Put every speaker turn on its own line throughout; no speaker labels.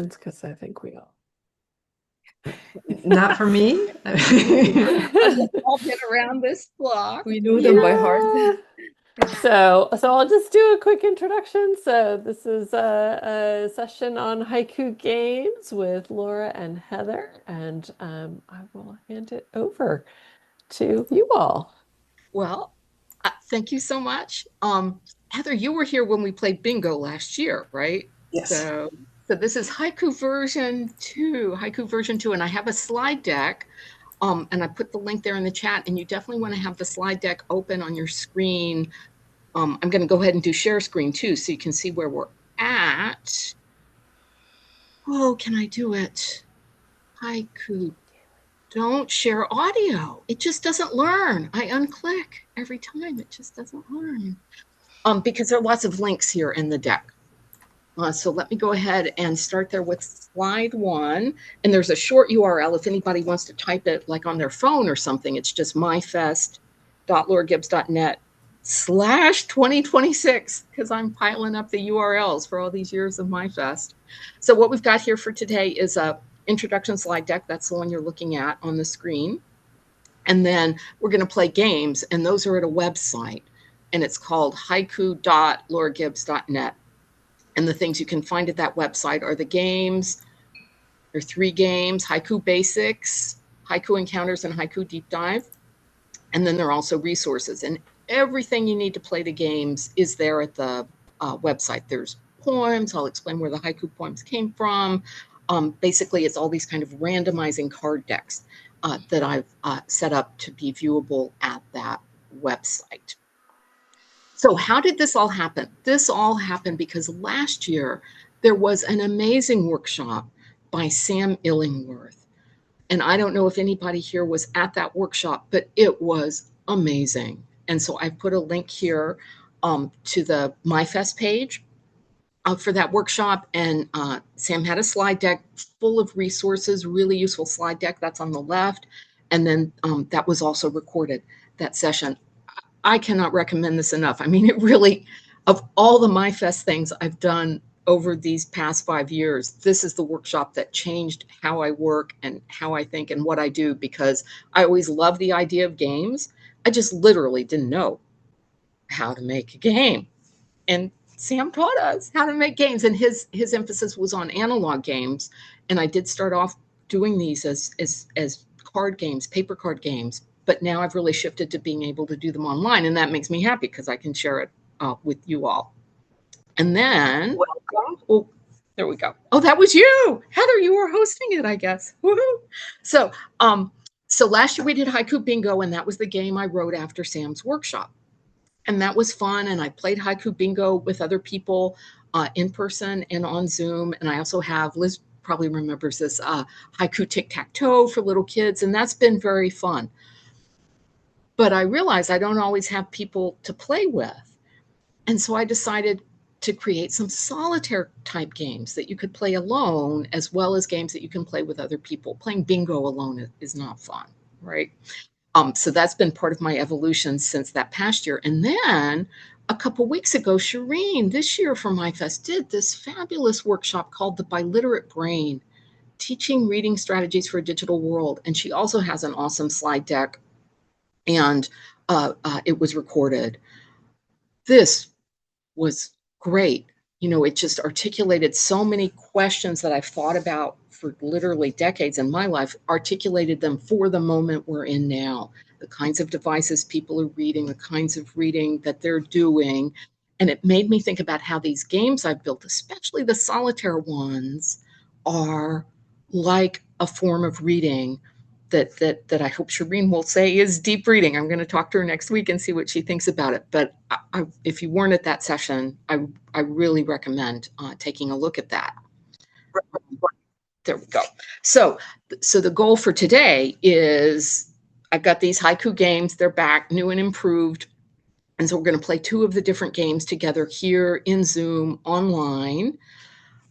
because I think we all.
Not for me.
Let's all get around this block.
We know them by heart.
Yeah. So I'll just do a quick introduction. So this is a session on haiku games with Laura and Heather, and I will hand it over to you all.
Well, thank you so much. Heather, you were here when we played bingo last year, right?
Yes.
So this is haiku version two, and I have a slide deck. And I put the link there in the chat, and you definitely want to have the slide deck open on your screen. I'm going to go ahead and do share screen too, so you can see where we're at. Oh, can I do it? Haiku. Don't share audio. It just doesn't learn. I unclick every time. It just doesn't learn. Because there are lots of links here in the deck. So let me go ahead and start there with slide one. And there's a short URL if anybody wants to type it like on their phone or something. It's just myfest.lauragibbs.net/2026, because I'm piling up the URLs for all these years of MYFest. So what we've got here for today is a introduction slide deck. That's the one you're looking at on the screen. And then we're going to play games, and those are at a website, and it's called haiku.lauragibbs.net. And the things you can find at that website are the games. There are 3 games: Haiku Basics, Haiku Encounters, and Haiku Deep Dive. And then there are also resources. And everything you need to play the games is there at the website. There's poems. I'll explain where the haiku poems came from. Basically, it's all these kind of randomizing card decks that I've set up to be viewable at that website. So how did this all happen? This all happened because last year there was an amazing workshop by Sam Illingworth. And I don't know if anybody here was at that workshop, but it was amazing. And so I put a link here to the MYFest page for that workshop. And Sam had a slide deck full of resources, really useful slide deck. That's on the left. And then that was also recorded, that session. I cannot recommend this enough. I mean, it really, of all the MYFest things I've done over these past 5 years, this is the workshop that changed how I work and how I think and what I do, because I always loved the idea of games. I just literally didn't know how to make a game. And Sam taught us how to make games, and his emphasis was on analog games. And I did start off doing these as card games, paper card games. But now I've really shifted to being able to do them online, and that makes me happy because I can share it with you all. And then, oh, there we go. Oh, that was you, Heather. You were hosting it, I guess. Woohoo! So last year we did Haiku Bingo, and that was the game I wrote after Sam's workshop, and that was fun. And I played Haiku Bingo with other people in person and on Zoom. And I also have, Liz probably remembers this, Haiku Tic-Tac-Toe for little kids, and that's been very fun. But I realized I don't always have people to play with. And so I decided to create some solitaire type games that you could play alone, as well as games that you can play with other people. Playing bingo alone is not fun, right? So that's been part of my evolution since that past year. And then a couple weeks ago, Shireen, this year for MYFest, did this fabulous workshop called The Biliterate Brain, Teaching Reading Strategies for a Digital World. And she also has an awesome slide deck, and it was recorded. This was great. You know, it just articulated so many questions that I've thought about for literally decades in my life, articulated them for the moment we're in now, the kinds of devices people are reading, the kinds of reading that they're doing. And it made me think about how these games I've built, especially the solitaire ones, are like a form of reading that I hope Shireen will say is deep reading. I'm going to talk to her next week and see what she thinks about it. But if you weren't at that session, I really recommend taking a look at that. There we go. So the goal for today is I've got these haiku games. They're back, new and improved. And so we're going to play 2 of the different games together here in Zoom online.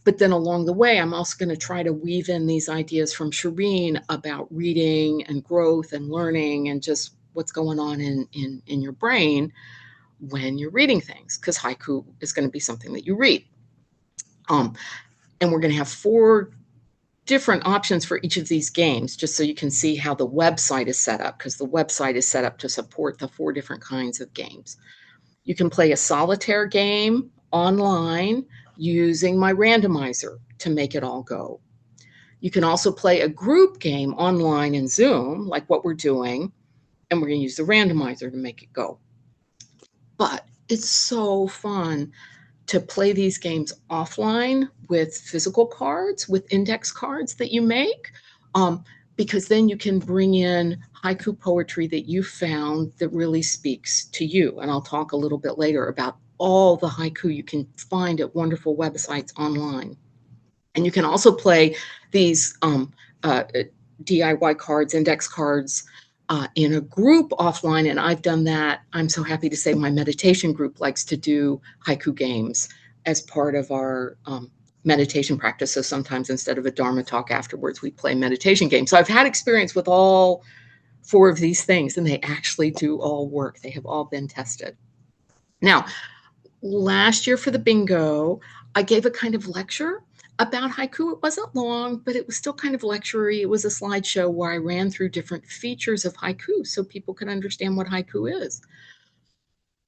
But then along the way, I'm also going to try to weave in these ideas from Shireen about reading and growth and learning and just what's going on in your brain when you're reading things, because haiku is going to be something that you read. And we're going to have 4 different options for each of these games, just so you can see how the website is set up, because the website is set up to support the 4 different kinds of games. You can play a solitaire game online using my randomizer to make it all go. You can also play a group game online in Zoom, like what we're doing, and we're going to use the randomizer to make it go. But it's so fun to play these games offline with physical cards, with index cards that you make, because then you can bring in haiku poetry that you found that really speaks to you. And I'll talk a little bit later about all the haiku you can find at wonderful websites online. And you can also play these DIY cards, index cards, in a group offline, and I've done that. I'm so happy to say my meditation group likes to do haiku games as part of our meditation practice. So sometimes instead of a Dharma talk afterwards, we play meditation games. So I've had experience with all 4 of these things, and they actually do all work. They have all been tested. Now, last year for the bingo, I gave a kind of lecture about haiku. It wasn't long, but it was still kind of lecture-y. It was a slideshow where I ran through different features of haiku so people could understand what haiku is.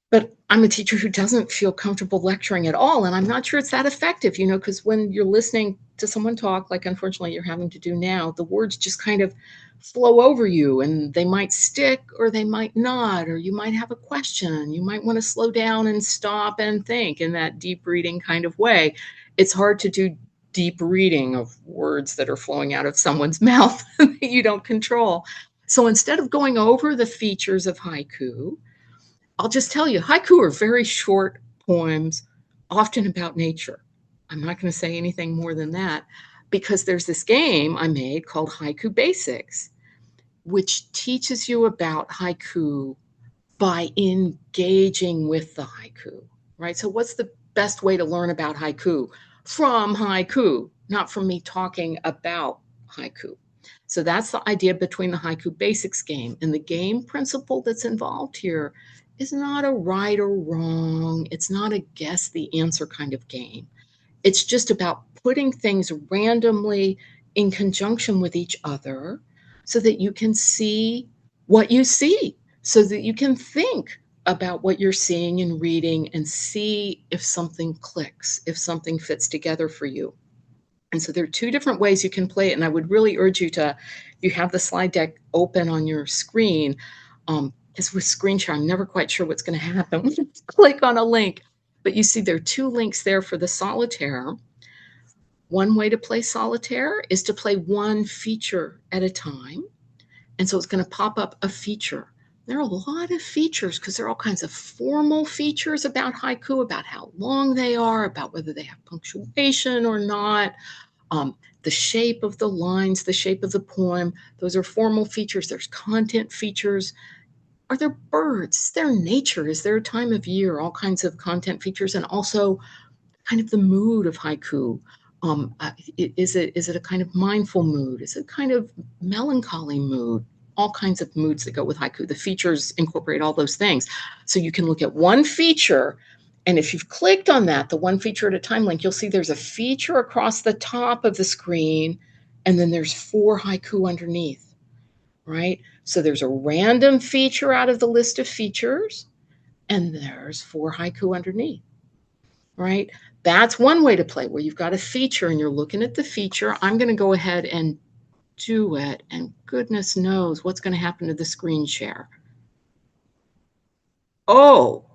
But I'm a teacher who doesn't feel comfortable lecturing at all, and I'm not sure it's that effective, because when you're listening to someone talk, like unfortunately you're having to do now, the words just kind of flow over you, and they might stick or they might not, or you might have a question. You might want to slow down and stop and think in that deep reading kind of way. It's hard to do deep reading of words that are flowing out of someone's mouth that you don't control. So instead of going over the features of haiku, I'll just tell you, haiku are very short poems, often about nature. I'm not going to say anything more than that, because there's this game I made called Haiku Basics, which teaches you about haiku by engaging with the haiku, right? So what's the best way to learn about haiku? From haiku, not from me talking about haiku. So that's the idea between the Haiku Basics game. And the game principle that's involved here is not a right or wrong. It's not a guess the answer kind of game. It's just about putting things randomly in conjunction with each other so that you can see what you see, so that you can think about what you're seeing and reading and see if something clicks, if something fits together for you. And so there are 2 different ways you can play it. And I would really urge you to, if you have the slide deck open on your screen, because with screen share, I'm never quite sure what's going to happen when you click on a link. But you see there are 2 links there for the solitaire. One way to play solitaire is to play one feature at a time. And so it's going to pop up a feature. There are a lot of features because there are all kinds of formal features about haiku, about how long they are, about whether they have punctuation or not, the shape of the lines, the shape of the poem. Those are formal features. There's content features. Are there birds? Is there nature? Is there a time of year? All kinds of content features, and also kind of the mood of haiku. Is it a kind of mindful mood? Is it a kind of melancholy mood? All kinds of moods that go with haiku. The features incorporate all those things. So you can look at one feature, and if you've clicked on that, the one feature at a time link, you'll see there's a feature across the top of the screen, and then there's 4 haiku underneath, right? So there's a random feature out of the list of features, and there's 4 haiku underneath, right? That's one way to play, where you've got a feature and you're looking at the feature. I'm going to go ahead and do it, and goodness knows what's going to happen to the screen share. Oh,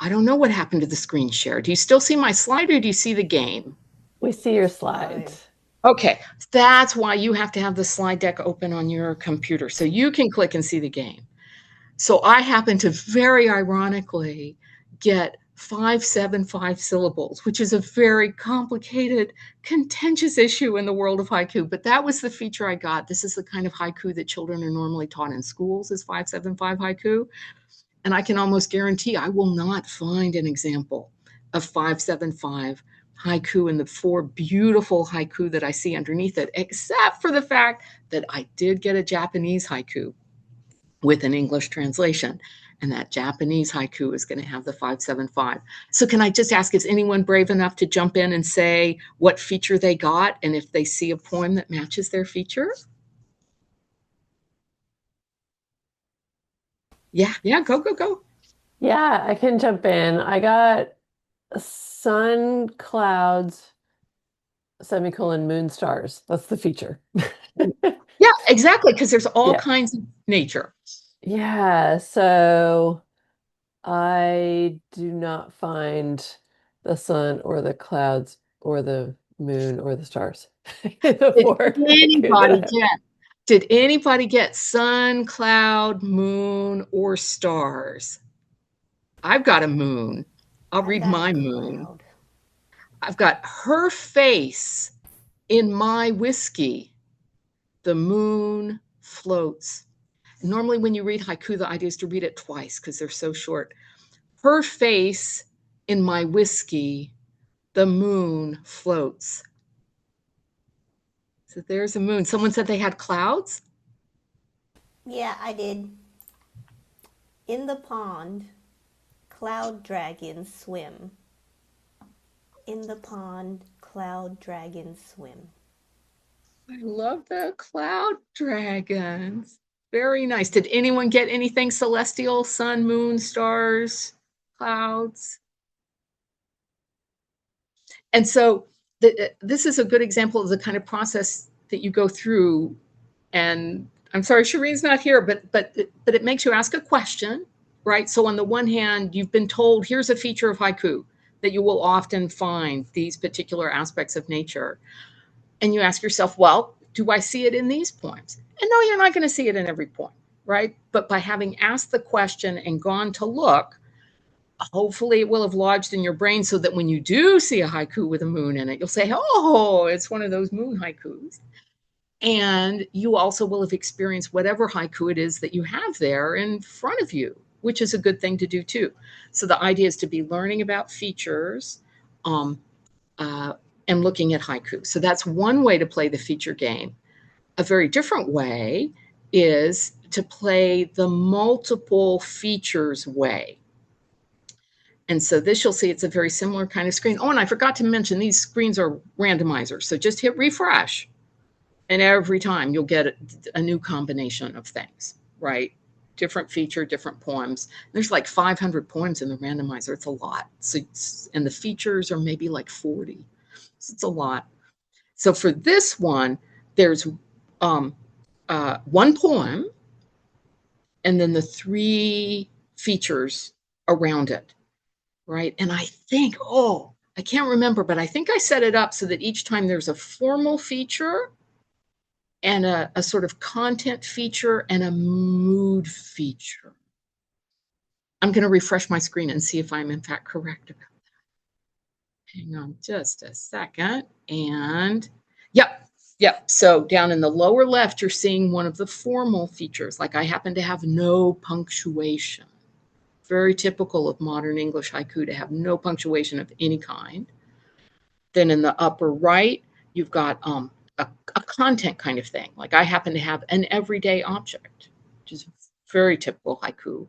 I don't know what happened to the screen share. Do you still see my slide, or do you see the game?
We see your slides.
Okay, that's why you have to have the slide deck open on your computer so you can click and see the game. So I happen to very ironically get 575 syllables, which is a very complicated, contentious issue in the world of haiku. But that was the feature I got. This is the kind of haiku that children are normally taught in schools, is 575 haiku. And I can almost guarantee I will not find an example of 575 haiku in the 4 beautiful haiku that I see underneath it, except for the fact that I did get a Japanese haiku with an English translation. And that Japanese haiku is going to have the 575. So can I just ask, is anyone brave enough to jump in and say what feature they got and if they see a poem that matches their feature? Yeah, go, go, go.
Yeah, I can jump in. I got sun, clouds, semicolon, moon, stars. That's the feature.
Yeah, exactly, because there's all
Yeah.
kinds of nature.
Yeah, so I do not find the sun or the clouds or the moon or the stars. The
Did
four haiku
anybody
that
get did anybody get sun, cloud, moon, or stars? I've got a moon. I'll
I've
read
got a
my moon.
cloud.
I've got her face in my whiskey. The moon floats. Normally, when you read haiku, the idea is to read it twice because they're so short. Her face in my whiskey. The moon floats. So there's a moon. Someone said they had clouds.
Yeah, I did. In the pond, cloud dragons swim. In the pond, cloud dragons swim.
I love the cloud dragons. Very nice. Did anyone get anything celestial? Sun, moon, stars, clouds? And so this is a good example of the kind of process that you go through. And I'm sorry, Shireen's not here, but it makes you ask a question, right? So on the one hand, you've been told here's a feature of haiku that you will often find these particular aspects of nature. And you ask yourself, well, do I see it in these poems? And no, you're not going to see it in every poem, right? But by having asked the question and gone to look, hopefully it will have lodged in your brain so that when you do see a haiku with a moon in it, you'll say, oh, it's one of those moon haikus. And you also will have experienced whatever haiku it is that you have there in front of you, which is a good thing to do too. So the idea is to be learning about features uh, and looking at haiku. So that's one way to play the feature game. A very different way is to play the multiple features way. And so this, you'll see it's a very similar kind of screen. Oh, and I forgot to mention these screens are randomizers. So just hit refresh. And every time you'll get a new combination of things, right? Different feature, different poems. There's like 500 poems in the randomizer. It's a lot. So, and the features are maybe like 40. So it's a lot. So for this one, there's one poem and then the three features around it, right? And I think, oh, I can't remember, but I think I set it up so that each time there's a formal feature and a sort of content feature and a mood feature. I'm going to refresh my screen and see if I'm in fact correct about that. Hang on just a second. And yep. So down in the lower left, you're seeing one of the formal features. Like I happen to have no punctuation. Very typical of modern English haiku to have no punctuation of any kind. Then in the upper right, you've got a content kind of thing. Like I happen to have an everyday object, which is very typical haiku.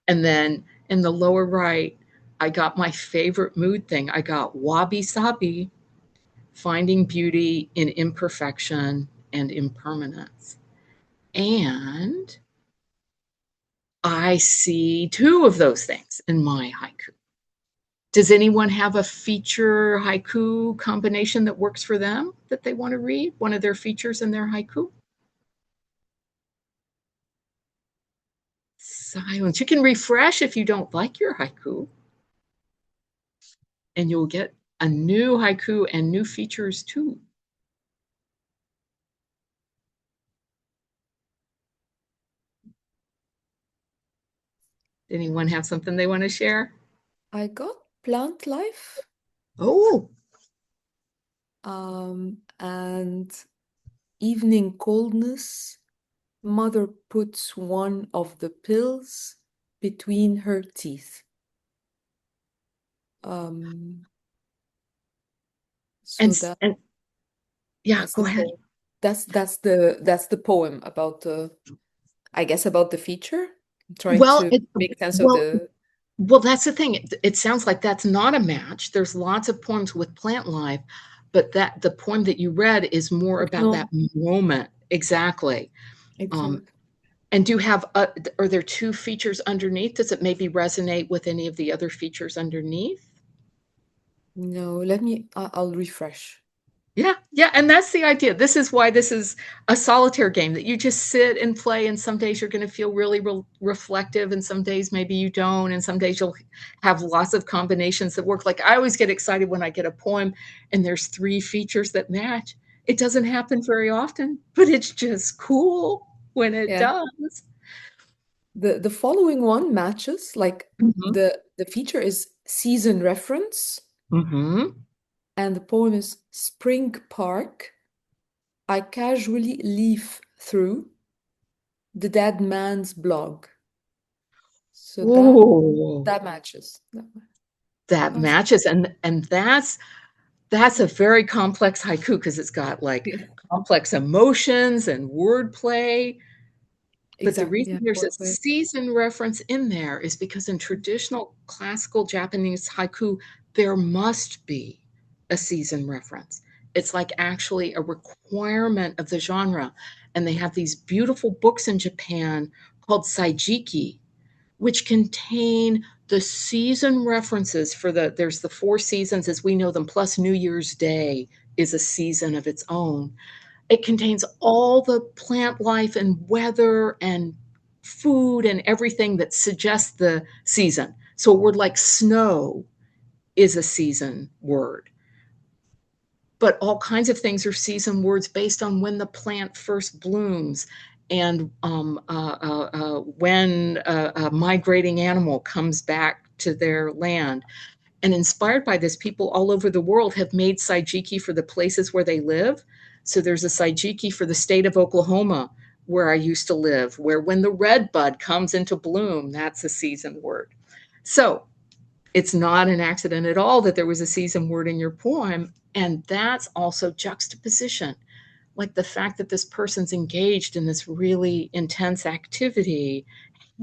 And then in the lower right, I got my favorite mood thing. I got wabi sabi, finding beauty in imperfection and impermanence. And I see two of those things in my haiku. Does anyone have a feature haiku combination that works for them that they want to read? One of their features in their haiku? Silence. You can refresh if you don't like your haiku, and you'll get a new haiku and new features too. Anyone have something they want to share?
I got plant life,
Oh,
and evening coldness. Mother puts one of the pills between her teeth. So
and yeah,
that's
go
the
ahead.
poem. That's the poem about the, I guess, about the feature. trying
Well,
to
it,
make sense of
well,
the
well, that's the thing. It sounds like that's not a match. There's lots of poems with plant life, but that the poem that you read is more about that
personal.
moment. Exactly. Um,
Exactly.
and do you have, are there two features underneath? Does it maybe resonate with any of the other features underneath?
No, I'll refresh.
Yeah, yeah, and that's the idea. This is why this is a solitaire game that you just sit and play, and some days you're going to feel really reflective, and some days maybe you don't, and some days you'll have lots of combinations that work. Like I always get excited when I get a poem and there's three features that match. It doesn't happen very often, but it's just cool when it
Yeah.
does.
The following one matches, like
Mm-hmm.
the feature is season reference,
Mm-hmm.
and the poem is Spring Park. I casually leaf through the dead man's blog. So
Ooh,
that matches.
that
Awesome.
matches, and that's a very complex haiku because it's got like
Yeah,
complex emotions and wordplay. But the
exactly.
reason
Yeah,
there's a
wordplay.
season reference in there is because in traditional classical Japanese haiku, there must be a season reference. It's like actually a requirement of the genre. And they have these beautiful books in Japan called saijiki, which contain the season references for there's the four seasons as we know them, plus New Year's Day is a season of its own. It contains all the plant life and weather and food and everything that suggests the season. So a word like snow is a season word. But all kinds of things are season words based on when the plant first blooms and when a migrating animal comes back to their land. And inspired by this, people all over the world have made saijiki for the places where they live. So there's a saijiki for the state of Oklahoma, where I used to live, where when the red bud comes into bloom, that's a season word. So it's not an accident at all that there was a season word in your poem. And that's also juxtaposition, like the fact that this person's engaged in this really intense activity.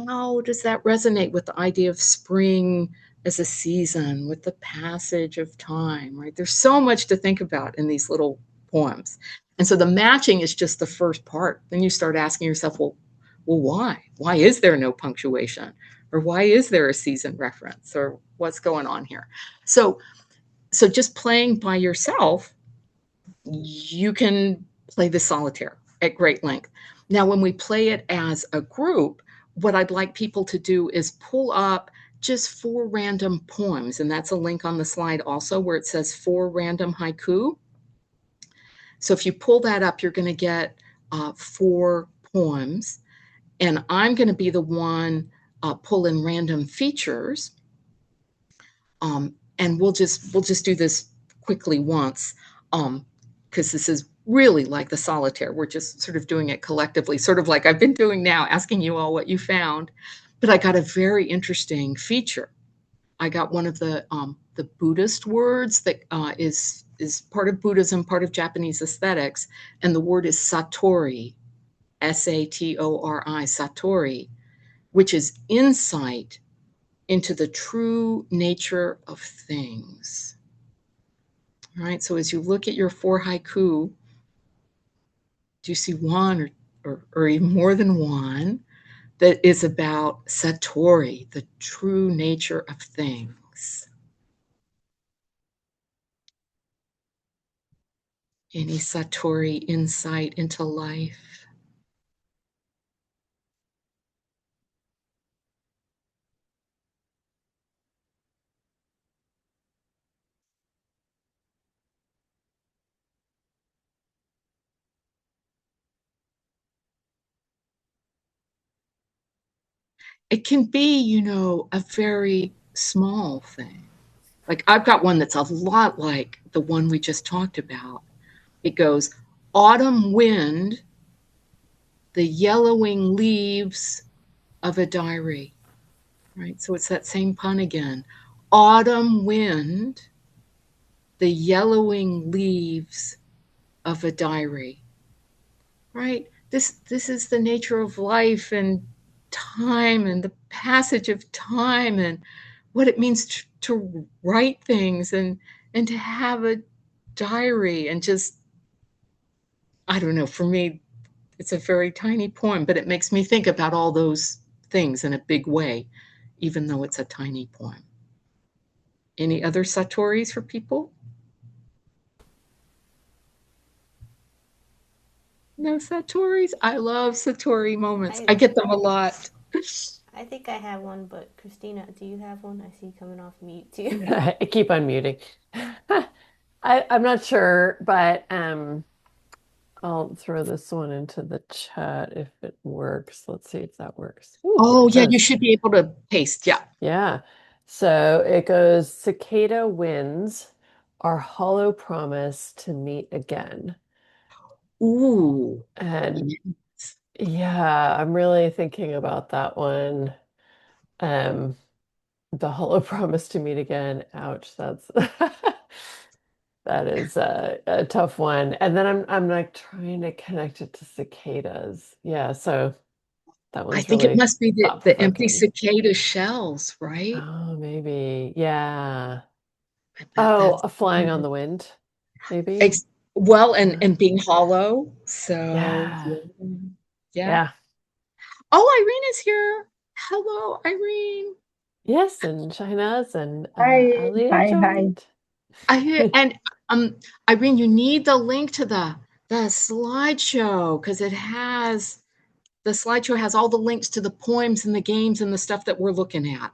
How does that resonate with the idea of spring as a season, with the passage of time, right? There's so much to think about in these little poems. And so the matching is just the first part. Then you start asking yourself, well, why? Why is there no punctuation? Or why is there a season reference? Or what's going on here? So just playing by yourself, you can play the solitaire at great length. Now, when we play it as a group, what I'd like people to do is pull up just 4 random poems. And that's a link on the slide also where it says 4 random haiku. So if you pull that up, you're going to get 4 poems. And I'm going to be the one pulling random features. And we'll just do this quickly once, because this is really like the solitaire. We're just sort of doing it collectively, sort of like I've been doing now, asking you all what you found. But I got a very interesting feature. I got one of the Buddhist words that is part of Buddhism, part of Japanese aesthetics, and the word is satori, Satori, satori, which is insight into the true nature of things. All right, so as you look at your 4 haiku, do you see one or even more than one that is about satori, the true nature of things? Any satori insight into life? It can be, a very small thing. Like I've got one that's a lot like the one we just talked about. It goes, autumn wind, the yellowing leaves of a diary, right? So it's that same pun again. Autumn wind, the yellowing leaves of a diary, right? This is the nature of life and time and the passage of time and what it means to write things and to have a diary and just, I don't know, for me, it's a very tiny poem, but it makes me think about all those things in a big way, even though it's a tiny poem. Any other Satori's for people? No Satori's? I love Satori moments. I
I
get them a lot.
I think I have one, but Christina, do you have one? I see you coming off mute too.
I keep unmuting. I'm not sure, but I'll throw this one into the chat if it works. Let's see if that works. Ooh,
Oh,
it
yeah, you
does.
should be able to paste. Yeah.
Yeah. So it goes, cicada winds, our hollow promise to meet again.
Ooh.
And
Yes.
yeah, I'm really thinking about that one. Um, the hollow promise to meet again. Ouch, that's that is a tough one. And then I'm like trying to connect it to cicadas. Yeah, so that
I
one's
think it
really
must be the empty
thought-provoking.
cicada shells, right?
Oh, maybe. Yeah.
I bet
Oh,
that's
a flying on the wind, maybe.
ex well,
Uh,
and being hollow. So,
yeah.
yeah. Yeah.
Yeah.
Oh, Irene is here. Hello, Irene.
Yes, and Shahnaaz and
Hi,
Alia
hi, hi.
joined.
And um, Irene, you need the link to the slideshow because the slideshow has all the links to the poems and the games and the stuff that we're looking at.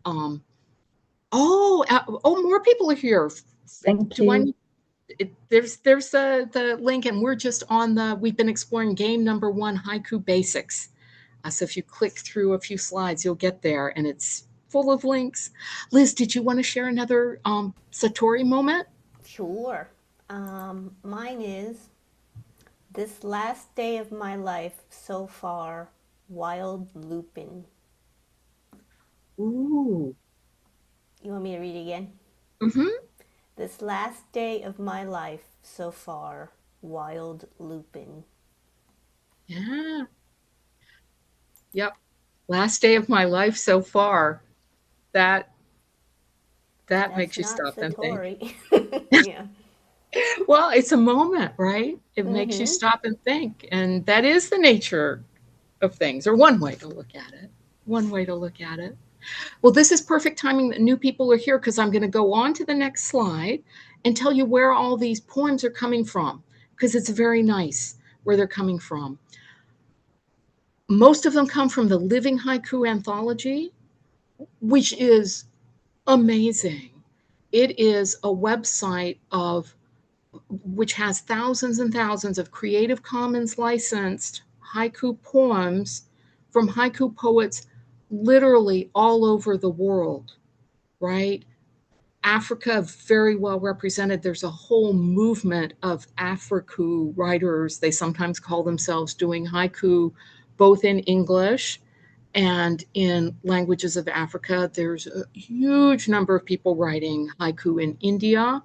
Um, oh, more people are here.
Thank
Do I
you.
need there's the link, and we're just on we've been exploring game number 1, Haiku Basics. So if you click through a few slides, you'll get there, and it's full of links. Liz, did you want to share another Satori moment?
Sure. Mine is this last day of my life so far, wild lupin.
Ooh.
You want me to read it again?
Mm-hmm.
This last day of my life so far, wild lupin.
Yeah. Yep. Last day of my life so far. That
That's
makes you
not
stop and think.
Satori. Yeah.
Well, it's a moment, right? It makes you
Mm-hmm.
stop and think. And that is the nature of things, or one way to look at it. One way to look at it. Well, this is perfect timing that new people are here because I'm going to go on to the next slide and tell you where all these poems are coming from because it's very nice where they're coming from. Most of them come from the Living Haiku Anthology, which is amazing. It is a website of which has thousands and thousands of Creative Commons licensed haiku poems from haiku poets literally all over the world, right? Africa, very well represented. There's a whole movement of Afriku writers. They sometimes call themselves doing haiku, both in English and in languages of Africa. There's a huge number of people writing haiku in India.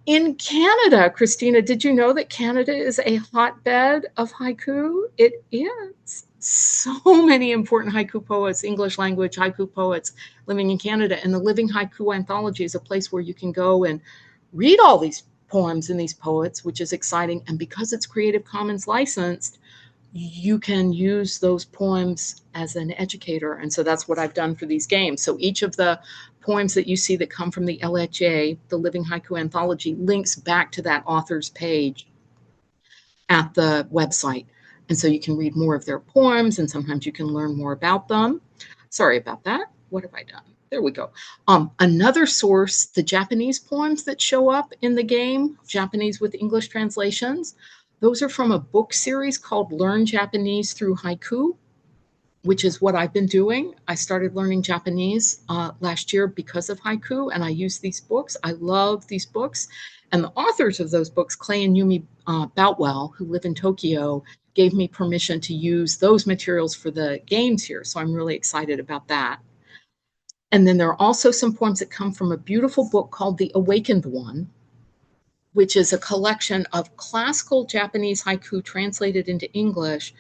In Canada, Christina, did you know that Canada is a hotbed of haiku? It is. So many important haiku poets, English language haiku poets living in Canada. And the Living Haiku Anthology is a place where you can go and read all these poems and these poets, which is exciting. And because it's Creative Commons licensed, you can use those poems as an educator. And so that's what I've done for these games. So each of the poems that you see that come from the LHA, the Living Haiku Anthology, links back to that author's page at the website. And so you can read more of their poems, and sometimes you can learn more about them. Sorry about that. What have I done? There we go. Another source, the Japanese poems that show up in the game, Japanese with English translations, those are from a book series called Learn Japanese Through Haiku, which is what I've been doing. I started learning Japanese last year because of haiku, and I use these books. I love these books. And the authors of those books, Clay and Yumi Boutwell, who live in Tokyo, gave me permission to use those materials for the games here. So I'm really excited about that. And then there are also some poems that come from a beautiful book called The Awakened One, which is a collection of classical Japanese haiku translated into English,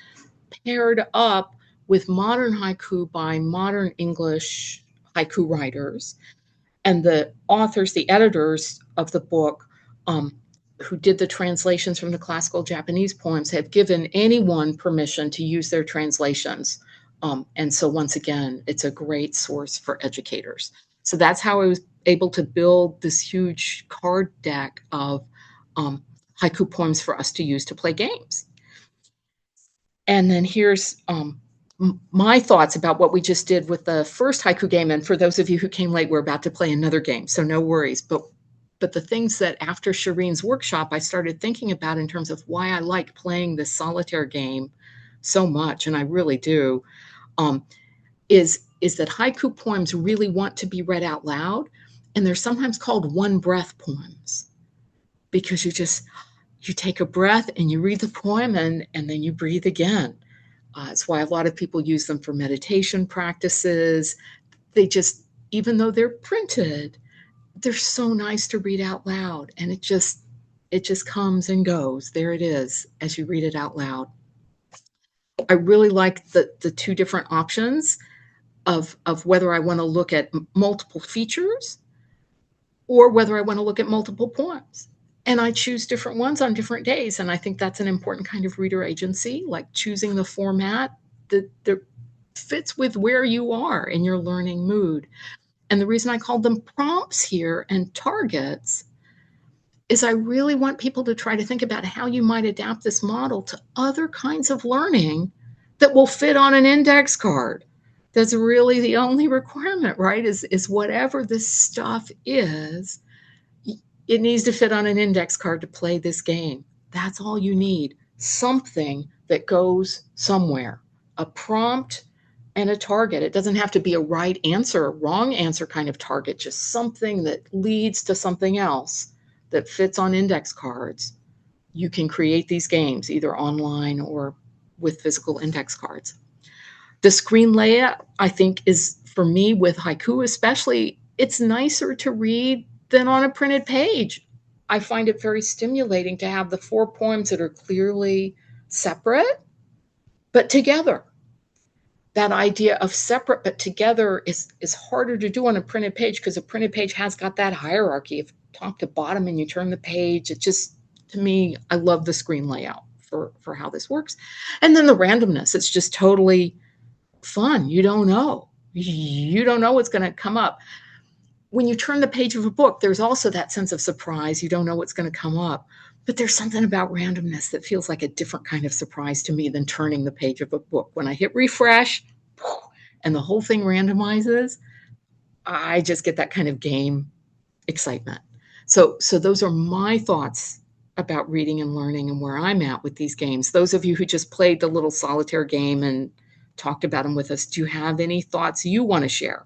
paired up with modern haiku by modern English haiku writers. And the authors, the editors of the book, who did the translations from the classical Japanese poems, have given anyone permission to use their translations. And so once again, it's a great source for educators. So that's how I was able to build this huge card deck of haiku poems for us to use to play games. And then here's my thoughts about what we just did with the first haiku game. And for those of you who came late, we're about to play another game, so no worries. But the things that after Shireen's workshop, I started thinking about in terms of why I like playing this solitaire game so much, and I really do, is that haiku poems really want to be read out loud. And they're sometimes called one breath poems because you take a breath and you read the poem and then you breathe again. It's why a lot of people use them for meditation practices. They just, even though they're printed, they're so nice to read out loud. And it just comes and goes. There it is as you read it out loud. I really like the two different options of whether I want to look at multiple features or whether I want to look at multiple poems. And I choose different ones on different days. And I think that's an important kind of reader agency, like choosing the format that fits with where you are in your learning mood. And the reason I called them prompts here and targets is I really want people to try to think about how you might adapt this model to other kinds of learning that will fit on an index card. That's really the only requirement, right? Is whatever this stuff is, it needs to fit on an index card to play this game. That's all you need. Something that goes somewhere. A prompt and a target. It doesn't have to be a right answer, a wrong answer kind of target, just something that leads to something else that fits on index cards. You can create these games either online or with physical index cards. The screen layout, I think, is, for me with haiku especially, it's nicer to read than on a printed page. I find it very stimulating to have the 4 poems that are clearly separate, but together. That idea of separate but together is harder to do on a printed page because a printed page has got that hierarchy of top to bottom and you turn the page. It just, to me, I love the screen layout for how this works. And then the randomness, it's just totally fun. You don't know. You don't know what's going to come up. When you turn the page of a book, there's also that sense of surprise. You don't know what's going to come up. But there's something about randomness that feels like a different kind of surprise to me than turning the page of a book. When I hit refresh and the whole thing randomizes, I just get that kind of game excitement. So those are my thoughts about reading and learning and where I'm at with these games. Those of you who just played the little solitaire game and talked about them with us, do you have any thoughts you want to share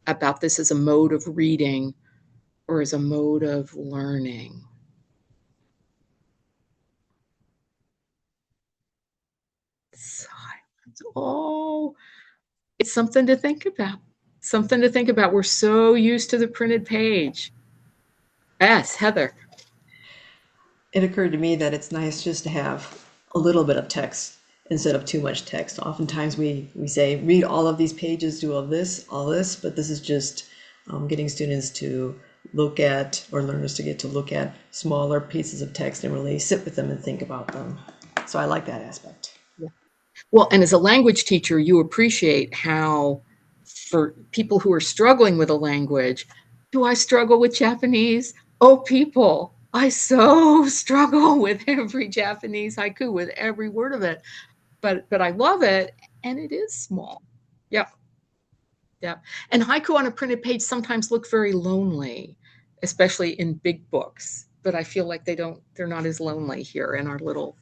about this as a mode of reading or as a mode of learning? Silence. Oh, it's something to think about. Something to think about. We're so used to the printed page. Yes, Heather.
It occurred to me that it's nice just to have a little bit of text instead of too much text. Oftentimes we say, read all of these pages, do all this, but this is just getting students to look at, or learners to get to look at smaller pieces of text and really sit with them and think about them. So I like that aspect.
Yeah. Well, and as a language teacher, you appreciate how, for people who are struggling with a language, do I struggle with Japanese? Oh, people, I so struggle with every Japanese haiku, with every word of it. But I love it, and it is small. Yep. Yep. And haiku on a printed page sometimes look very lonely, especially in big books. But I feel like they're not as lonely here in our little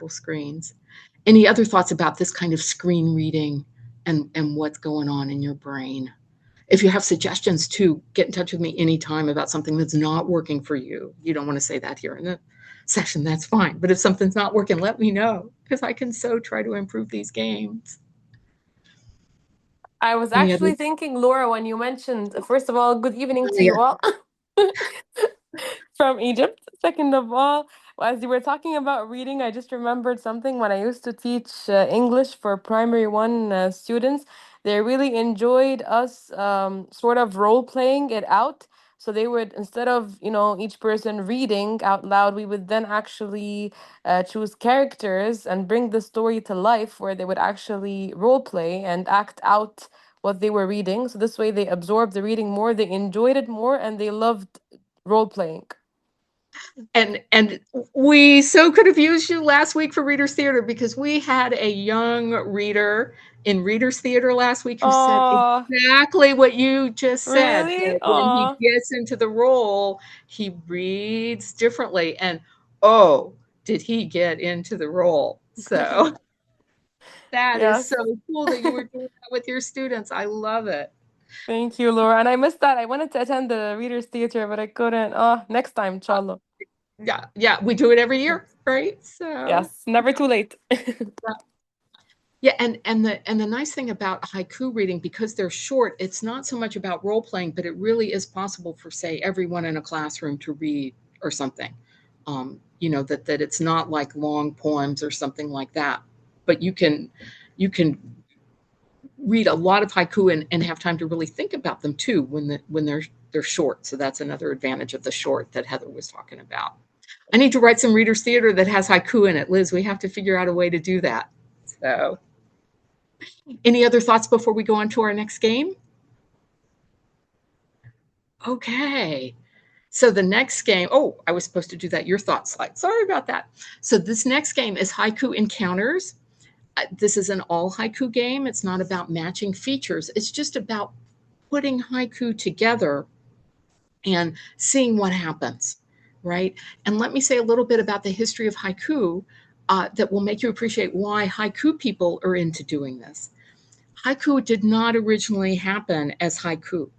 screens. Any other thoughts about this kind of screen reading and what's going on in your brain? If you have suggestions too, get in touch with me anytime about something that's not working for you. You don't want to say that here in the session, that's fine. But if something's not working, let me know, because I can so try to improve these games.
I was actually thinking, Laura, when you mentioned, first of all, good evening to you all from Egypt. Second of all,
Well, as you were talking about reading, I just remembered something when I used to teach English for primary one students. They really enjoyed us sort of role playing it out. So they would, instead of, each person reading out loud, we would then actually choose characters and bring the story to life where they would actually role play and act out what they were reading. So this way they absorbed the reading more, they enjoyed it more, and they loved role playing.
And we so could have used you last week for Readers Theater because we had a young reader in Readers Theater last week who said
Oh,
exactly what you just said,
really?
that when he
Oh,
gets into the role, he reads differently. And oh, did he get into the role? So that is so
yes.
cool that you were doing that with your students. I love it.
Thank you, Laura. And I missed that. I wanted to attend the Readers Theater, but I couldn't. Oh, next time, inshallah.
Yeah, we do it every year, right? So
Yes, never too late.
yeah, and the nice thing about haiku reading, because they're short, it's not so much about role playing, but it really is possible for, say, everyone in a classroom to read or something. That it's not like long poems or something like that, but you can read a lot of haiku and have time to really think about them too when they're short. So that's another advantage of the short that Heather was talking about. I need to write some Readers Theater that has haiku in it, Liz. We have to figure out a way to do that. So, any other thoughts before we go on to our next game? Okay. So the next game, oh, I was supposed to do that your thoughts slide. Sorry about that. So this next game is Haiku Encounters. This is an all haiku game. It's not about matching features. It's just about putting haiku together and seeing what happens, right? And let me say a little bit about the history of haiku that will make you appreciate why haiku people are into doing this. Haiku did not originally happen as haiku.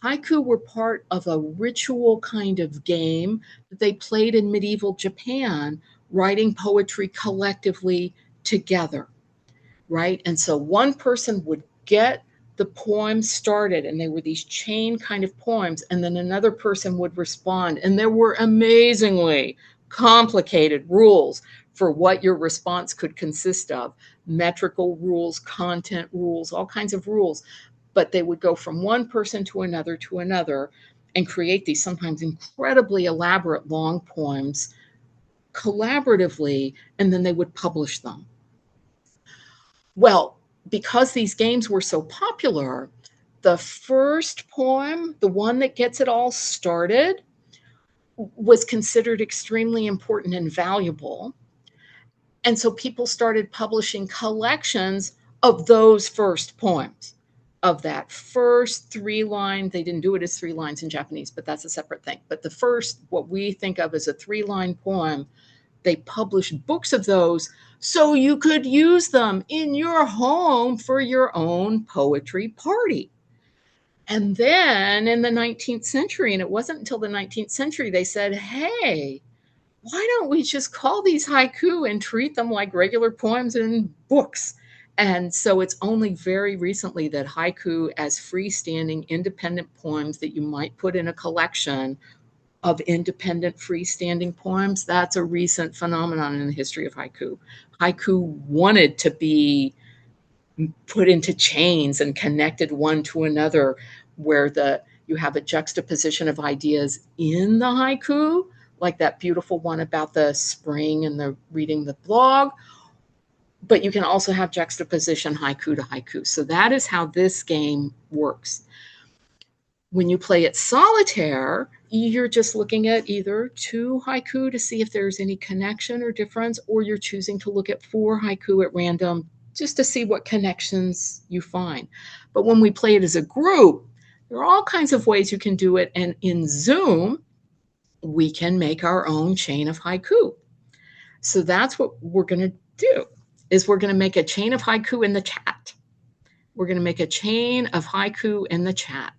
Haiku were part of a ritual kind of game that they played in medieval Japan, writing poetry collectively together, right? And so one person would get the poem started, and they were these chain kind of poems, and then another person would respond. And there were amazingly complicated rules for what your response could consist of, metrical rules, content rules, all kinds of rules. But they would go from one person to another and create these sometimes incredibly elaborate long poems collaboratively, and then they would publish them. Well, because these games were so popular, the first poem, the one that gets it all started, was considered extremely important and valuable. And so people started publishing collections of those first poems, of that first 3-line. They didn't do it as 3 lines in Japanese, but that's a separate thing. But the first, what we think of as a 3-line poem, they published books of those so you could use them in your home for your own poetry party. And then in the 19th century, and it wasn't until the 19th century, they said, hey, why don't we just call these haiku and treat them like regular poems in books? And so it's only very recently that haiku, as freestanding independent poems that you might put in a collection of independent freestanding poems, that's a recent phenomenon in the history of haiku. Haiku wanted to be put into chains and connected one to another, where you have a juxtaposition of ideas in the haiku, like that beautiful one about the spring and the reading the blog, but you can also have juxtaposition haiku to haiku. So that is how this game works. When you play it solitaire, you're just looking at either 2 haiku to see if there's any connection or difference, or you're choosing to look at 4 haiku at random just to see what connections you find. But when we play it as a group, there are all kinds of ways you can do it. And in Zoom, we can make our own chain of haiku. So that's what we're going to do, is we're going to make a chain of haiku in the chat. We're going to make a chain of haiku in the chat.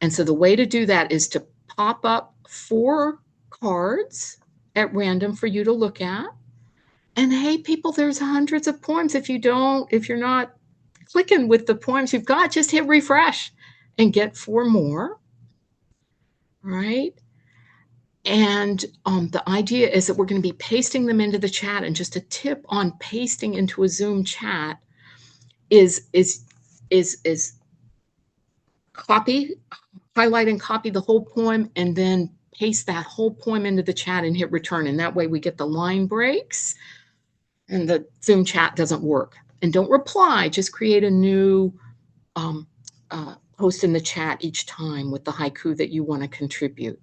And so the way to do that is to pop up 4 cards at random for you to look at. And hey, people, there's hundreds of poems. If you're not clicking with the poems you've got, just hit refresh and get 4 more, right? And the idea is that we're going to be pasting them into the chat. And just a tip on pasting into a Zoom chat is highlight and copy the whole poem, and then paste that whole poem into the chat and hit return. And that way we get the line breaks and the Zoom chat doesn't work. And don't reply, just create a new post in the chat each time with the haiku that you want to contribute,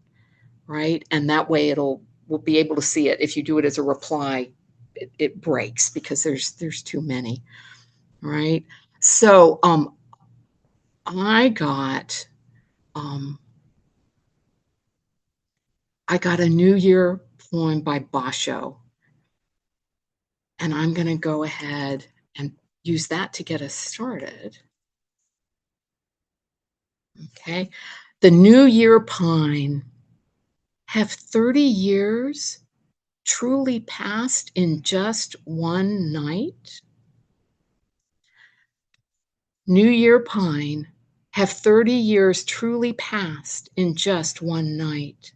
right? And that way we'll be able to see it. If you do it as a reply, it breaks because there's too many, right? So I got a New Year poem by Basho, and I'm going to go ahead and use that to get us started. Okay. The New Year pine, have 30 years truly passed in just one night? New Year pine, have 30 years truly passed in just one night?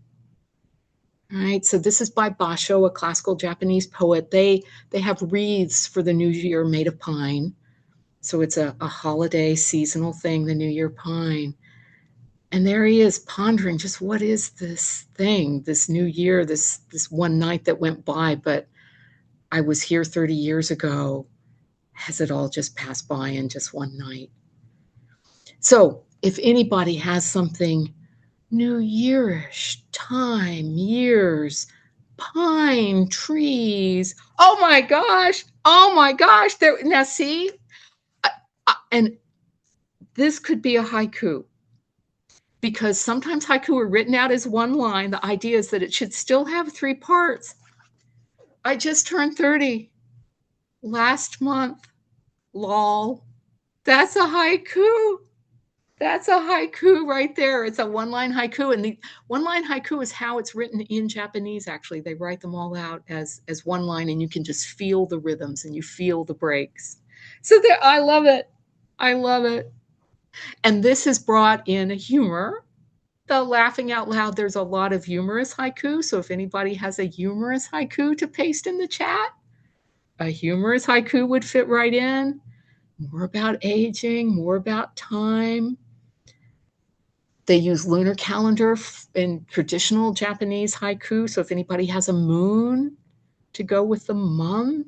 All right, so this is by Basho, a classical Japanese poet. They have wreaths for the New Year made of pine. So it's a holiday seasonal thing, the New Year pine. And there he is pondering just what is this thing, this new year, this one night that went by, but I was here 30 years ago. Has it all just passed by in just one night? So if anybody has something New Yearish, time, years, pine, trees. Oh my gosh. There, now see, and this could be a haiku, because sometimes haiku are written out as one line. The idea is that it should still have 3 parts. I just turned 30 last month. Lol. That's a haiku. That's a haiku right there. It's a one-line haiku. And the one-line haiku is how it's written in Japanese, actually. They write them all out as one line, and you can just feel the rhythms and you feel the breaks. So there, I love it. I love it. And this is brought in a humor. The laughing out loud, there's a lot of humorous haiku. So if anybody has a humorous haiku to paste in the chat, a humorous haiku would fit right in. More about aging, more about time. They use lunar calendar in traditional Japanese haiku. So if anybody has a moon to go with the month,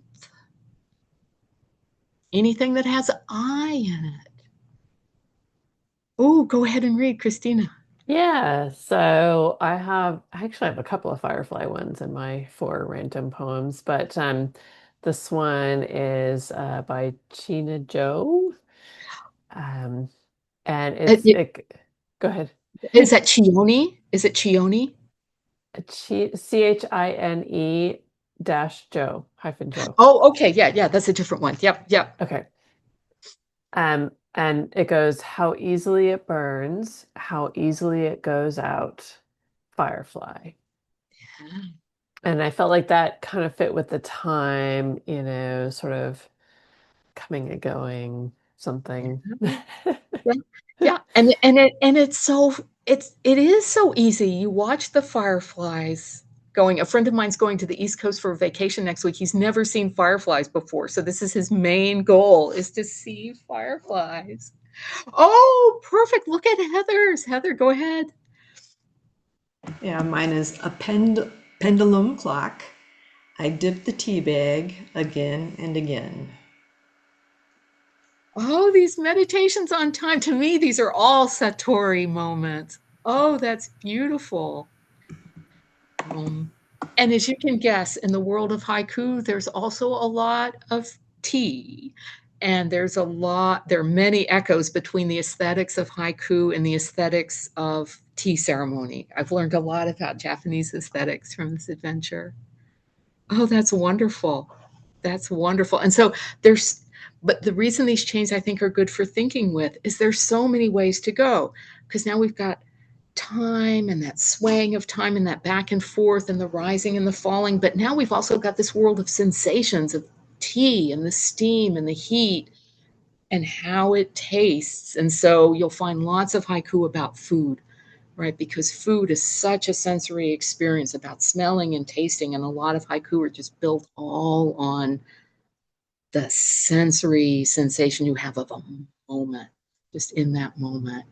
anything that has an I in it. Oh, go ahead and read, Christina.
Yeah, so I actually have a couple of firefly ones in my 4 random poems, but this one is by China Joe. And go ahead.
Is that Chione? Is it Chione?
CHINE - Joe -Joe.
Oh, okay. Yeah, that's a different one. Yep.
Okay. And it goes, how easily it burns, how easily it goes out, firefly.
Yeah.
And I felt like that kind of fit with the time, sort of coming and going, something.
Yeah. And it is so easy. You watch the fireflies going. A friend of mine's going to the East Coast for a vacation next week. He's never seen fireflies before. So this is his main goal, is to see fireflies. Oh, perfect. Look at Heather's. Heather, go ahead.
Yeah, mine is a pendulum clock. I dip the tea bag again and again.
Oh, these meditations on time. To me, these are all Satori moments. Oh, that's beautiful. And as you can guess, in the world of haiku, there's also a lot of tea. And there are many echoes between the aesthetics of haiku and the aesthetics of tea ceremony. I've learned a lot about Japanese aesthetics from this adventure. Oh, that's wonderful. That's wonderful. And so but the reason these chains I think are good for thinking with is there's so many ways to go, because now we've got time and that swaying of time and that back and forth and the rising and the falling. But now we've also got this world of sensations of tea and the steam and the heat and how it tastes. And so you'll find lots of haiku about food, right? Because food is such a sensory experience about smelling and tasting, and a lot of haiku are just built all on the sensory sensation you have of a moment, just in that moment.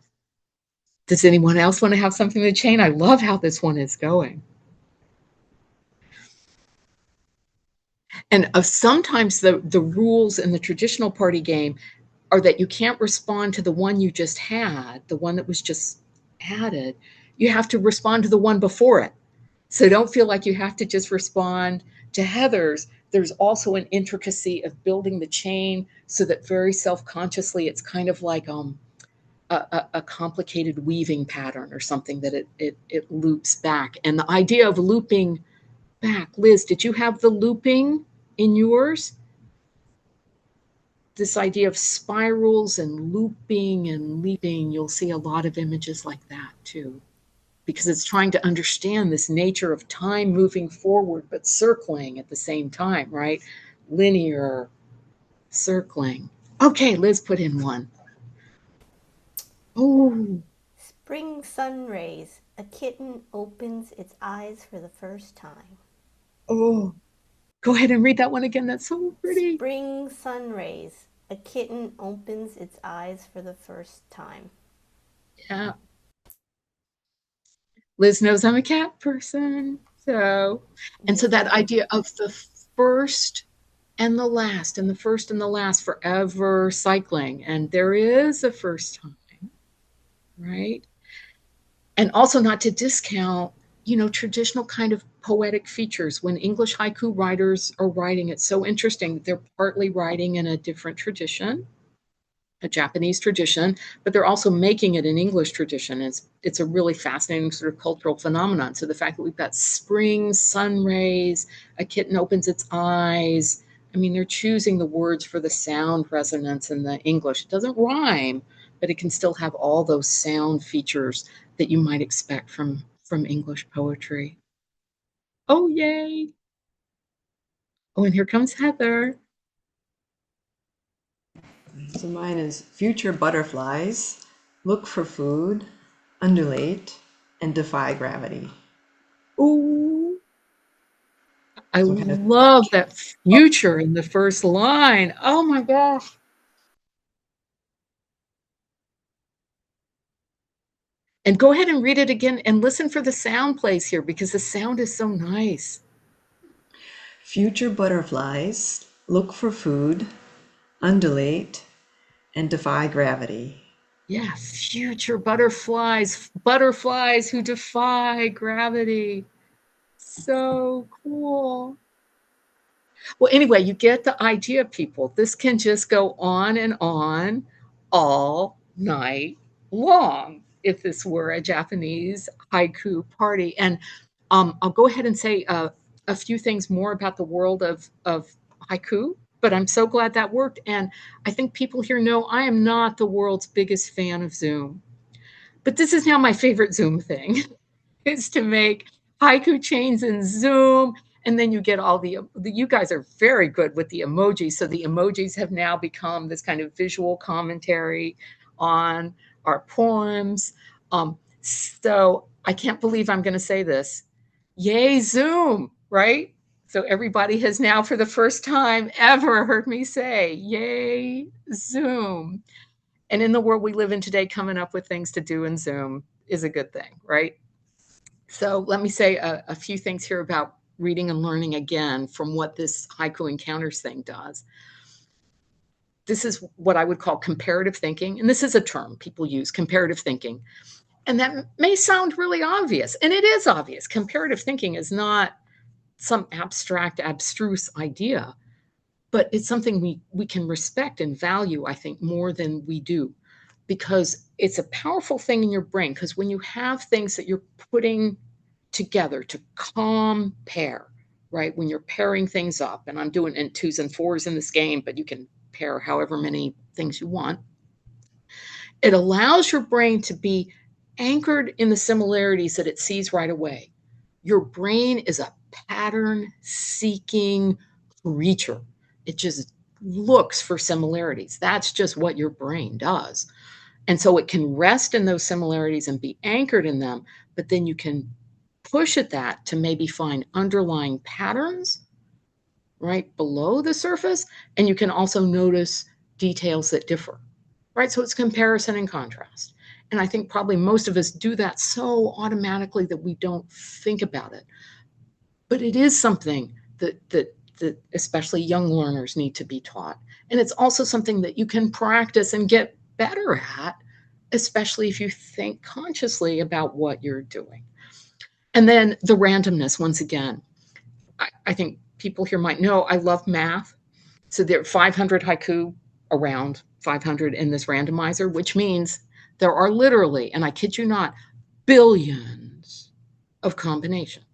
Does anyone else want to have something to chain? I love how this one is going. And sometimes the rules in the traditional party game are that you can't respond to the one you just had, the one that was just added. You have to respond to the one before it. So don't feel like you have to just respond to Heather's. There's also an intricacy of building the chain so that very self-consciously it's kind of like a complicated weaving pattern or something that it loops back. And the idea of looping back, Liz, did you have the looping in yours? This idea of spirals and looping and leaping, you'll see a lot of images like that too, because it's trying to understand this nature of time moving forward, but circling at the same time, right? Linear, circling. Okay, Liz put in one. Oh.
Spring sun rays. A kitten opens its eyes for the first time.
Oh. Go ahead and read that one again. That's so pretty.
Spring sun rays. A kitten opens its eyes for the first time.
Yeah. Liz knows I'm a cat person. So that idea of the first and the last, and the first and the last, forever cycling. And there is a first time, right? And also not to discount, traditional kind of poetic features. When English haiku writers are writing, it's so interesting. They're partly writing in a different tradition, a Japanese tradition, but they're also making it an English tradition. It's a really fascinating sort of cultural phenomenon. So the fact that we've got spring, sun rays, a kitten opens its eyes. I mean, they're choosing the words for the sound resonance in the English. It doesn't rhyme, but it can still have all those sound features that you might expect from English poetry. Oh, yay. Oh, and here comes Heather.
So mine is future butterflies look for food, undulate, and defy gravity.
Ooh. I love that future in the first line. Oh my gosh. And go ahead and read it again and listen for the sound plays here because the sound is so nice.
Future butterflies look for food, undulate, and defy gravity.
Yeah, future butterflies who defy gravity. So cool. Well, anyway, you get the idea, people. This can just go on and on all night long if this were a Japanese haiku party. And I'll go ahead and say a few things more about the world of haiku, but I'm so glad that worked. And I think people here know I am not the world's biggest fan of Zoom. But this is now my favorite Zoom thing, is to make haiku chains in Zoom. And then you get all you guys are very good with the emojis. So the emojis have now become this kind of visual commentary on our poems. So I can't believe I'm going to say this. Yay, Zoom, right? So everybody has now, for the first time ever, heard me say, yay, Zoom. And in the world we live in today, coming up with things to do in Zoom is a good thing, right? So let me say a few things here about reading and learning again from what this Haiku Encounters thing does. This is what I would call comparative thinking. And this is a term people use, comparative thinking. And that may sound really obvious. And it is obvious. Comparative thinking is not some abstract, abstruse idea, but it's something we can respect and value, I think, more than we do, because it's a powerful thing in your brain. Because when you have things that you're putting together to compare, right? When you're pairing things up, and I'm doing in 2s and 4s in this game, but you can pair however many things you want. It allows your brain to be anchored in the similarities that it sees right away. Your brain is a pattern seeking creature. It just looks for similarities. That's just what your brain does. And so it can rest in those similarities and be anchored in them, but then you can push at that to maybe find underlying patterns right below the surface. And you can also notice details that differ, right? So it's comparison and contrast. And I think probably most of us do that so automatically that we don't think about it. But it is something that especially young learners need to be taught. And it's also something that you can practice and get better at, especially if you think consciously about what you're doing. And then the randomness, once again, I think people here might know I love math. So there are 500 haiku around, 500 in this randomizer, which means there are literally, and I kid you not, billions of combinations.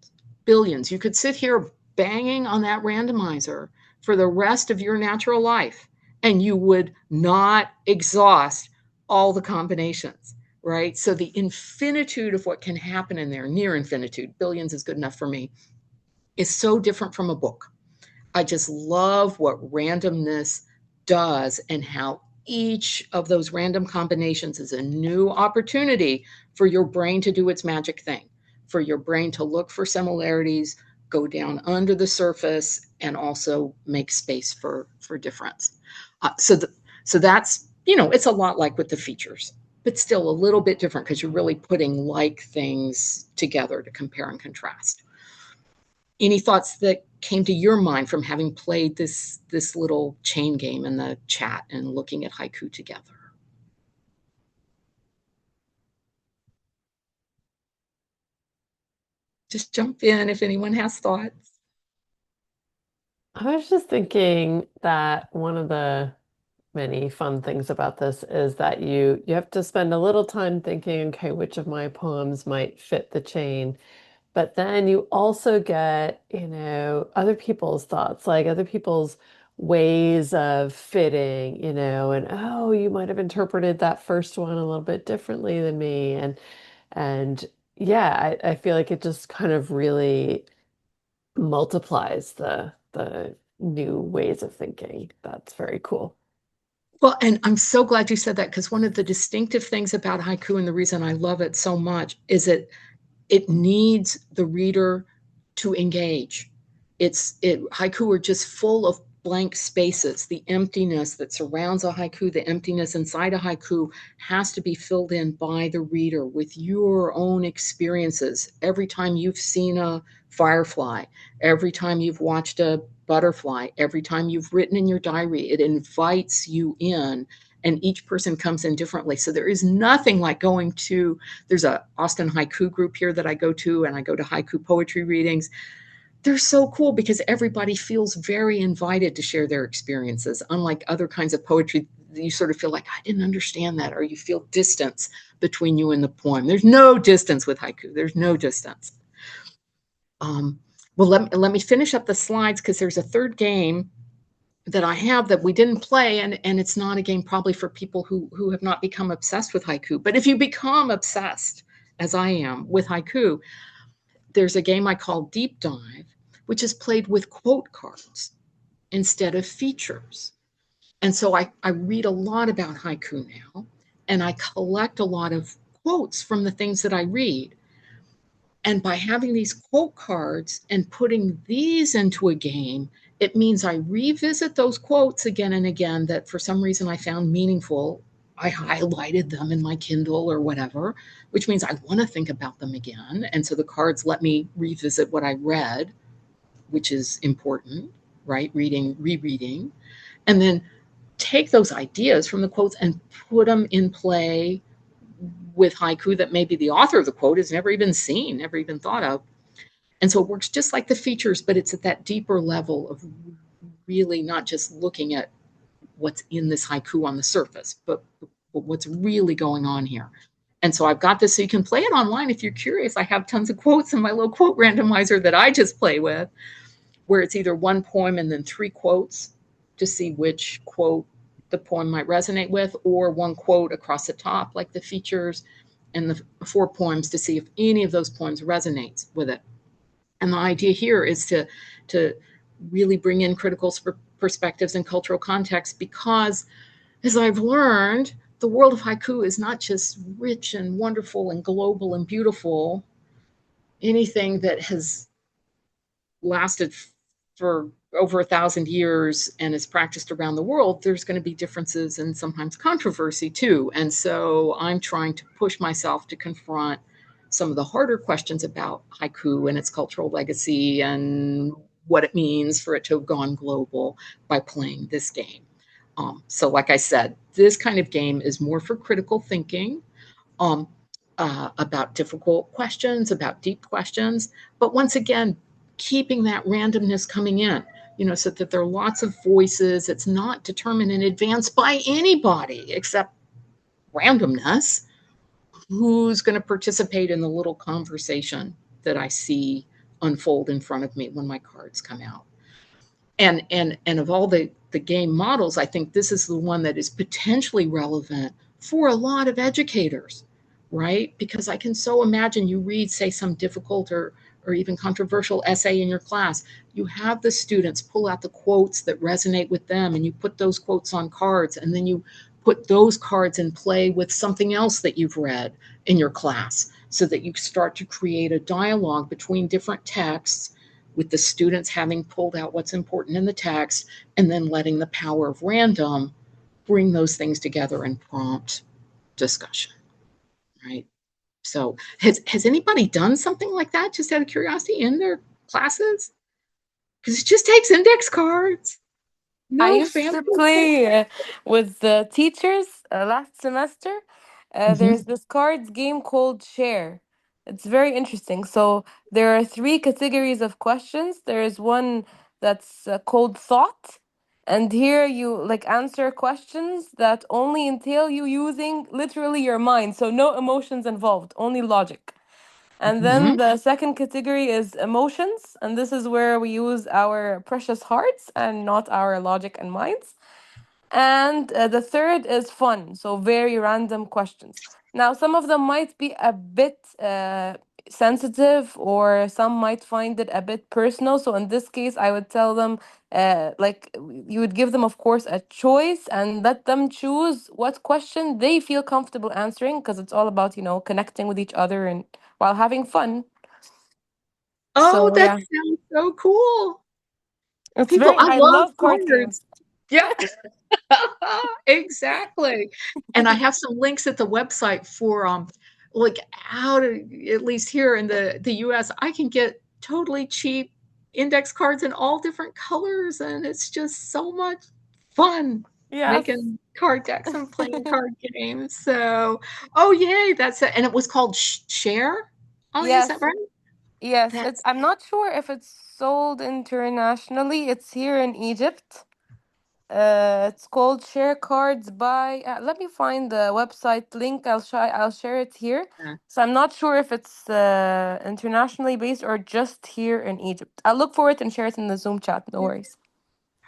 Billions. You could sit here banging on that randomizer for the rest of your natural life, and you would not exhaust all the combinations, right? So the infinitude of what can happen in there, near infinitude, billions is good enough for me, is so different from a book. I just love what randomness does and how each of those random combinations is a new opportunity for your brain to do its magic thing, for your brain to look for similarities, go down under the surface, and also make space for difference. So that's, it's a lot like with the features, but still a little bit different because you're really putting like things together to compare and contrast. Any thoughts that came to your mind from having played this little chain game in the chat and looking at haiku together? Just jump in if anyone has thoughts.
I was just thinking that one of the many fun things about this is that you have to spend a little time thinking, okay, which of my poems might fit the chain. But then you also get, other people's thoughts, like other people's ways of fitting, and oh, you might have interpreted that first one a little bit differently than me. And yeah, I feel like it just kind of really multiplies the new ways of thinking. That's very cool.
Well, and I'm so glad you said that, because one of the distinctive things about haiku, and the reason I love it so much, is that it needs the reader to engage. Haiku are just full of blank spaces. The emptiness that surrounds a haiku, the emptiness inside a haiku, has to be filled in by the reader with your own experiences. Every time you've seen a firefly, every time you've watched a butterfly, every time you've written in your diary, it invites you in, and each person comes in differently. So there is nothing like there's a Austin haiku group here that I go to, and I go to haiku poetry readings. They're so cool because everybody feels very invited to share their experiences. Unlike other kinds of poetry, you sort of feel like, I didn't understand that, or you feel distance between you and the poem. There's no distance with haiku. There's no distance. Well, let me finish up the slides, because there's a third game that I have that we didn't play, and it's not a game probably for people who have not become obsessed with haiku. But if you become obsessed, as I am, with haiku, there's a game I call Deep Dive, which is played with quote cards instead of features. And so I read a lot about haiku now, and I collect a lot of quotes from the things that I read. And by having these quote cards and putting these into a game, it means I revisit those quotes again and again that for some reason I found meaningful. I highlighted them in my Kindle or whatever, which means I want to think about them again. And so the cards let me revisit what I read, which is important, right? Rereading, and then take those ideas from the quotes and put them in play with haiku that maybe the author of the quote has never even seen, never even thought of. And so it works just like the features, but it's at that deeper level of really not just looking at what's in this haiku on the surface, but what's really going on here. And so I've got this, so you can play it online if you're curious. I have tons of quotes in my little quote randomizer that I just play with, where it's either one poem and then 3 quotes to see which quote the poem might resonate with, or one quote across the top like the features, and the 4 poems to see if any of those poems resonates with it. And the idea here is to really bring in critical perspectives and cultural context, because as I've learned, the world of haiku is not just rich and wonderful and global and beautiful. Anything that has lasted for over 1,000 years and is practiced around the world, there's going to be differences and sometimes controversy too. And so I'm trying to push myself to confront some of the harder questions about haiku and its cultural legacy and what it means for it to have gone global by playing this game. So like I said, this kind of game is more for critical thinking, about difficult questions, about deep questions. But once again, keeping that randomness coming in, so that there are lots of voices. It's not determined in advance by anybody except randomness. Who's going to participate in the little conversation that I see unfold in front of me when my cards come out? And of all the game models, I think this is the one that is potentially relevant for a lot of educators, right? Because I can so imagine you read, say, some difficult or even controversial essay in your class. You have the students pull out the quotes that resonate with them, and you put those quotes on cards, and then you put those cards in play with something else that you've read in your class, so that you start to create a dialogue between different texts, with the students having pulled out what's important in the text, and then letting the power of random bring those things together and prompt discussion, right? So has anybody done something like that, just out of curiosity, in their classes? Because it just takes index cards.
I
No
used
fancy.
to play with the teachers last semester.
Mm-hmm.
There's this cards game called Share. It's very interesting. So there are three categories of questions. There is one that's called thought, and here you like answer questions that only entail you using literally your mind. So no emotions involved, only logic. And
Mm-hmm.
then the second category is emotions, and this is where we use our precious hearts and not our logic and minds. And the third is fun, so very random questions. Now, some of them might be a bit sensitive, or some might find it a bit personal. So, in this case, I would tell them, you would give them, of course, a choice and let them choose what question they feel comfortable answering, because it's all about, connecting with each other and while having fun.
Oh,
So,
that
yeah,
sounds so cool.
it's
People,
very,
I
I
love
love card games.
cards. Yeah. Exactly. And I have some links at the website for like how to, at least here in the US, I can get totally cheap index cards in all different colors, and it's just so much fun
Yes.
making card decks and playing card games. So, oh yay, that's it. And it was called Share. Ollie, is that
Yes.
right?
Yes,
That's
I'm not sure if it's sold internationally. It's here in Egypt. It's called Share Cards by. Let me find the website link. I'll share it here. So I'm not sure if it's internationally based or just here in Egypt. I'll look for it and share it in the Zoom chat. No worries.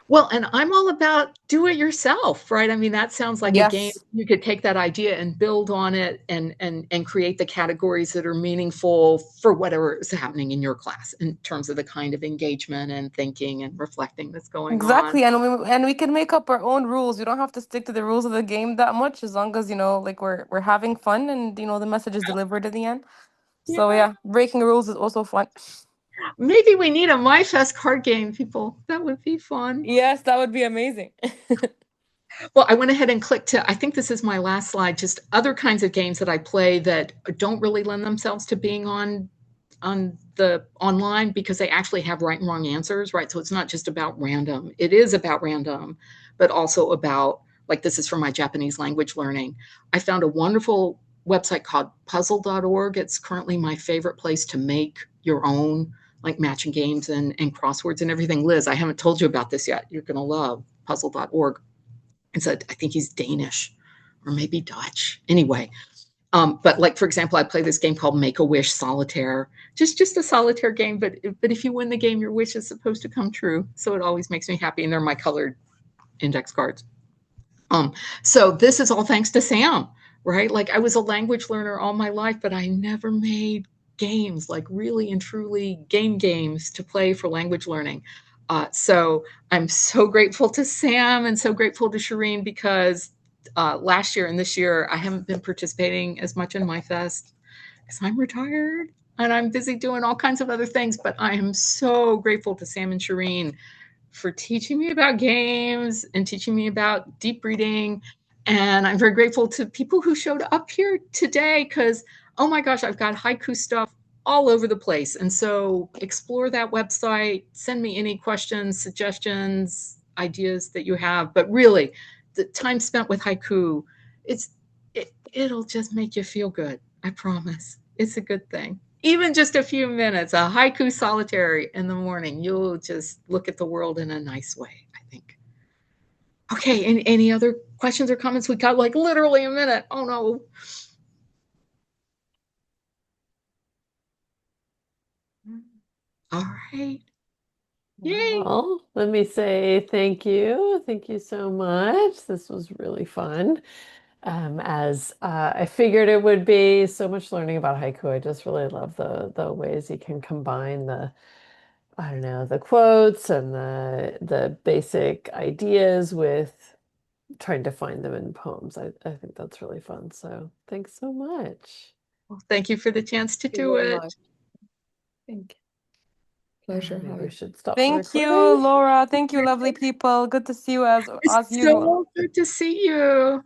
Well, and I'm all about do it yourself, right? I mean, that sounds like a game.
Yes,
You could take that idea and build on it, and create the categories that are meaningful for whatever is happening in your class in terms of the kind of engagement and thinking and reflecting that's going on.
exactly. And we can make up our own rules. You don't have to stick to the rules of the game that much, as long as like we're having fun and the message is delivered in the end. So
Yeah.
yeah, breaking rules is also fun.
Maybe we need a MyFest card game, people. That would be fun.
Yes, that would be amazing.
Well, I went ahead and clicked to, I think this is my last slide, just other kinds of games that I play that don't really lend themselves to being on the online, because they actually have right and wrong answers, right? So it's not just about random. It is about random, but also about, like, this is for my Japanese language learning. I found a wonderful website called puzzle.org. It's currently my favorite place to make your own, like, matching games and crosswords and everything. Liz, I haven't told you about this yet. You're going to love puzzle.org. It's I think he's Danish or maybe Dutch. Anyway, but like, for example, I play this game called Make-A-Wish Solitaire, just a solitaire game. But if you win the game, your wish is supposed to come true. So it always makes me happy. And they're my colored index cards. So this is all thanks to Sam, right? Like, I was a language learner all my life, but I never made games, like really and truly games to play for language learning. So I'm so grateful to Sam and so grateful to Shireen, because last year and this year, I haven't been participating as much in MYFest because I'm retired and I'm busy doing all kinds of other things. But I am so grateful to Sam and Shireen for teaching me about games and teaching me about deep reading. And I'm very grateful to people who showed up here today because, oh my gosh, I've got haiku stuff all over the place. And so explore that website, send me any questions, suggestions, ideas that you have. But really, the time spent with haiku, it'll just make you feel good. I promise. It's a good thing. Even just a few minutes, a haiku solitaire in the morning, you'll just look at the world in a nice way, I think. Okay, any other questions or comments? We got like literally a minute. Oh no. All right. Yay.
Well, let me say thank you. Thank you so much. This was really fun. As I figured it would be, so much learning about haiku. I just really love the ways you can combine I don't know, the quotes and the basic ideas with trying to find them in poems. I think that's really fun. So thanks so much.
Well, thank you for the chance to
Thank you
do
very
it.
much. Thank you. Pleasure
Maybe we
having.
should stop the
Thank you,
recording.
Laura. Thank you, lovely people. Good to see you as
It's
usual.
so good to see you.